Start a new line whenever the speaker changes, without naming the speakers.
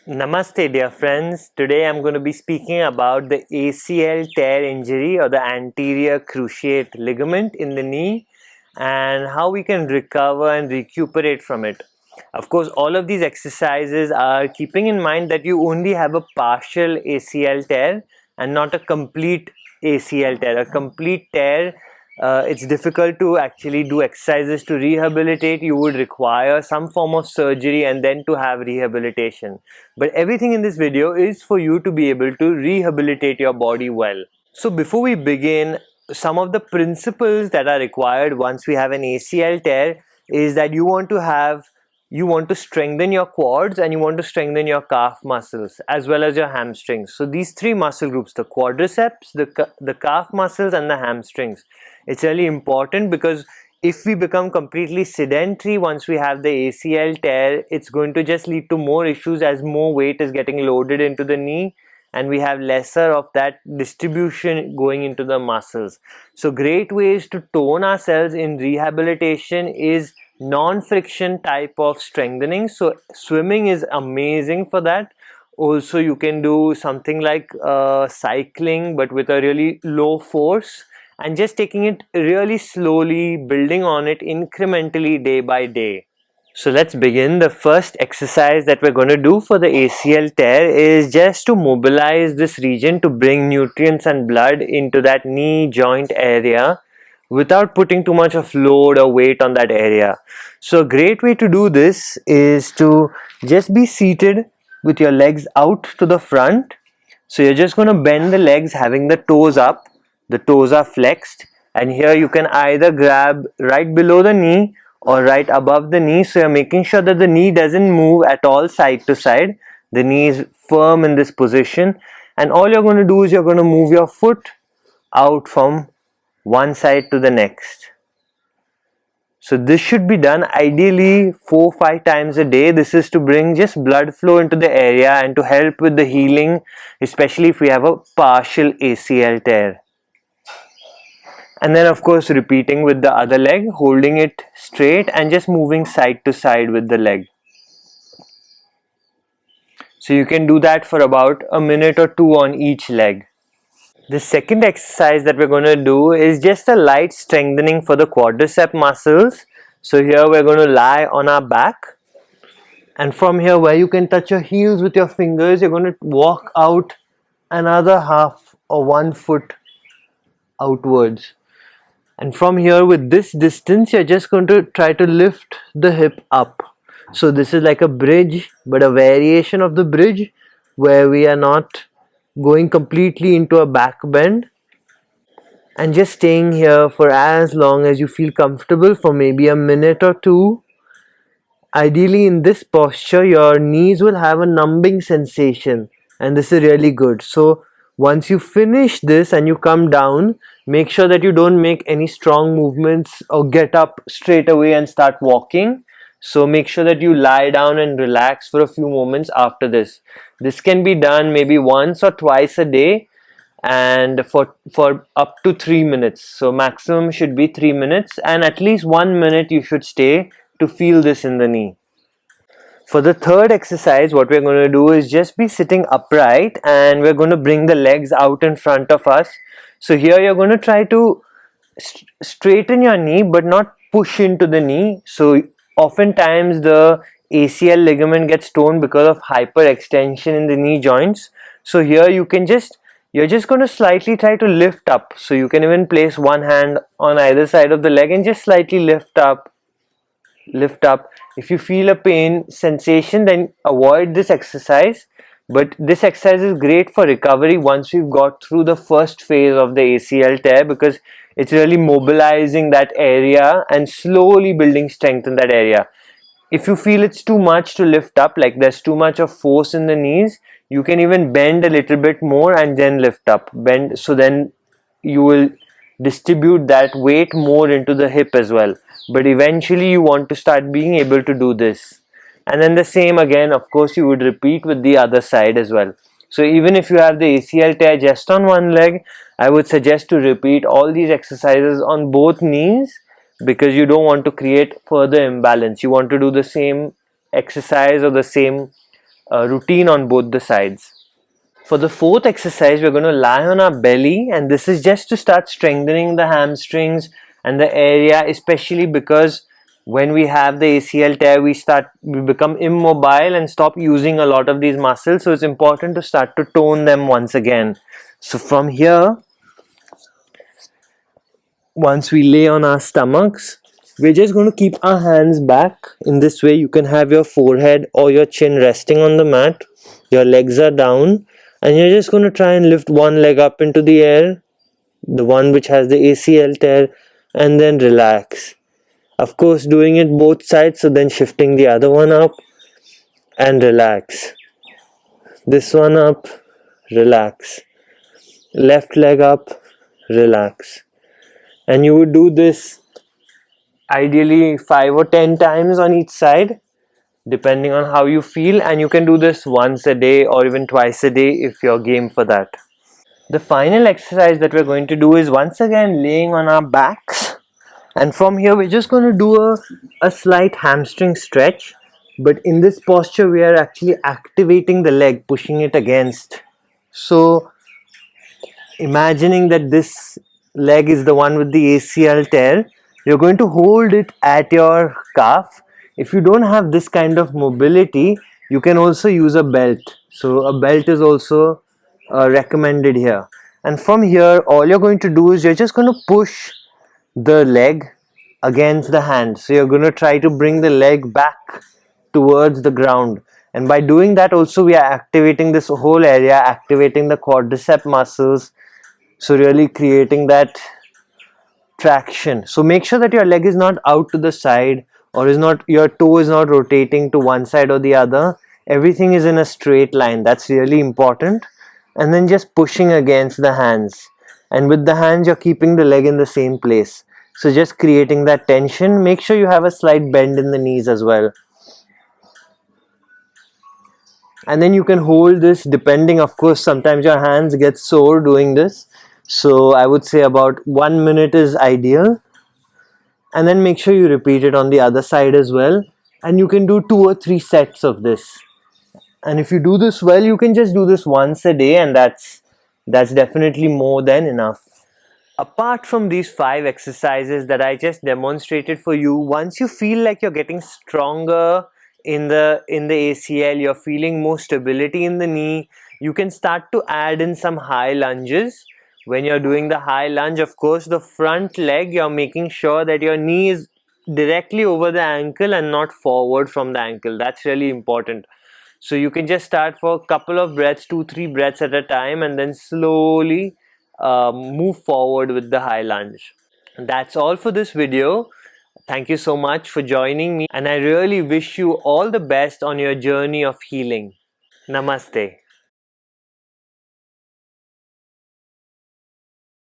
Namaste, dear friends. Today I'm going to be speaking about the ACL tear injury or the anterior cruciate ligament in the knee and how we can recover and recuperate from it. Of course, all of these exercises are keeping in mind that you only have a partial ACL tear and not a complete ACL tear. A complete tear, it's difficult to actually do exercises to rehabilitate. You would require some form of surgery and then to have rehabilitation. But everything in this video is for you to be able to rehabilitate your body well. So before we begin, some of the principles that are required once we have an ACL tear is that you want to strengthen your quads and you want to strengthen your calf muscles as well as your hamstrings. So these three muscle groups, the quadriceps, the calf muscles and the hamstrings. It's really important because if we become completely sedentary once we have the ACL tear, it's going to just lead to more issues as more weight is getting loaded into the knee and we have lesser of that distribution going into the muscles. So great ways to tone ourselves in rehabilitation is non-friction type of strengthening. So swimming is amazing for that. Also you can do something like cycling but with a really low force and just taking it really slowly, building on it incrementally day by day. So let's begin. The first exercise that we're going to do for the ACL tear is just to mobilize this region to bring nutrients and blood into that knee joint area without putting too much of load or weight on that area. So a great way to do this is to just be seated with your legs out to the front. So you're just going to bend the legs having the toes up. The toes are flexed and here you can either grab right below the knee or right above the knee. So you're making sure that the knee doesn't move at all side to side. The knee is firm in this position and all you're going to do is you're going to move your foot out from one side to the next. So this should be done ideally 4-5 times a day. This is to bring just blood flow into the area and to help with the healing, especially if we have a partial ACL tear. And then of course repeating with the other leg, holding it straight and just moving side to side with the leg. So you can do that for about a minute or two on each leg. The second exercise that we're going to do is just a light strengthening for the quadricep muscles. So here we're going to lie on our back. And from here where you can touch your heels with your fingers, you're going to walk out another half or 1 foot outwards. And from here with this distance, you're just going to try to lift the hip up. So this is like a bridge, but a variation of the bridge where we are not going completely into a back bend. And just staying here for as long as you feel comfortable for maybe a minute or two. Ideally in this posture, your knees will have a numbing sensation and this is really good. So once you finish this and you come down, make sure that you don't make any strong movements or get up straight away and start walking. So make sure that you lie down and relax for a few moments after this. This can be done maybe once or twice a day and for up to 3 minutes. So maximum should be 3 minutes and at least 1 minute you should stay to feel this in the knee. For the third exercise, what we're going to do is just be sitting upright and we're going to bring the legs out in front of us. So here you're going to try to straighten your knee but not push into the knee. So oftentimes the ACL ligament gets torn because of hyperextension in the knee joints. So here you're just going to slightly try to lift up. So you can even place one hand on either side of the leg and just slightly lift up. If you feel a pain sensation, then avoid this exercise, but this exercise is great for recovery once we've got through the first phase of the ACL tear because it's really mobilizing that area and slowly building strength in that area. If you feel it's too much to lift up, like there's too much of force in the knees, you can even bend a little bit more and then lift up. Bend, so then you will distribute that weight more into the hip as well. But eventually you want to start being able to do this. And then the same again, of course, you would repeat with the other side as well. So even if you have the ACL tear just on one leg, I would suggest to repeat all these exercises on both knees because you don't want to create further imbalance. You want to do the same exercise or the same routine on both the sides. For the fourth exercise, we're going to lie on our belly, and this is just to start strengthening the hamstrings and the area, especially because when we have the ACL tear, we become immobile and stop using a lot of these muscles. So it's important to start to tone them once again. So from here, once we lay on our stomachs, we're just going to keep our hands back. In this way, you can have your forehead or your chin resting on the mat. Your legs are down, and you're just going to try and lift one leg up into the air, the one which has the ACL tear, and then relax. Of course, doing it both sides, so then shifting the other one up and relax. This one up, relax. Left leg up, relax. And you would do this ideally 5 or 10 times on each side, depending on how you feel, and you can do this once a day or even twice a day if you're game for that. The final exercise that we're going to do is once again laying on our backs, and from here we're just going to do a slight hamstring stretch, but in this posture we are actually activating the leg, pushing it against. So imagining that this leg is the one with the ACL tear, you're going to hold it at your calf. If you don't have this kind of mobility, you can also use a belt. So a belt is also recommended here. And from here, all you're going to do is you're just going to push the leg against the hand. So you're going to try to bring the leg back towards the ground. And by doing that also, we are activating this whole area, activating the quadricep muscles, so really creating that traction. So make sure that your leg is not out to the side, or is not, your toe is not rotating to one side or the other. Everything is in a straight line. That's really important. And then just pushing against the hands, and with the hands you're keeping the leg in the same place, so just creating that tension. Make sure you have a slight bend in the knees as well. And then you can hold this, depending, of course, sometimes your hands get sore doing this, so I would say about 1 minute is ideal. And then make sure you repeat it on the other side as well, and you can do 2 or 3 sets of this. And if you do this well, you can just do this once a day, and that's definitely more than enough. Apart from these 5 exercises that I just demonstrated for you, once you feel like you're getting stronger in the ACL, you're feeling more stability in the knee, you can start to add in some high lunges. When you're doing the high lunge, of course, the front leg, you're making sure that your knee is directly over the ankle and not forward from the ankle. That's really important. So you can just start for a couple of breaths, 2-3 breaths at a time, and then slowly move forward with the high lunge. That's all for this video. Thank you so much for joining me, and I really wish you all the best on your journey of healing. Namaste.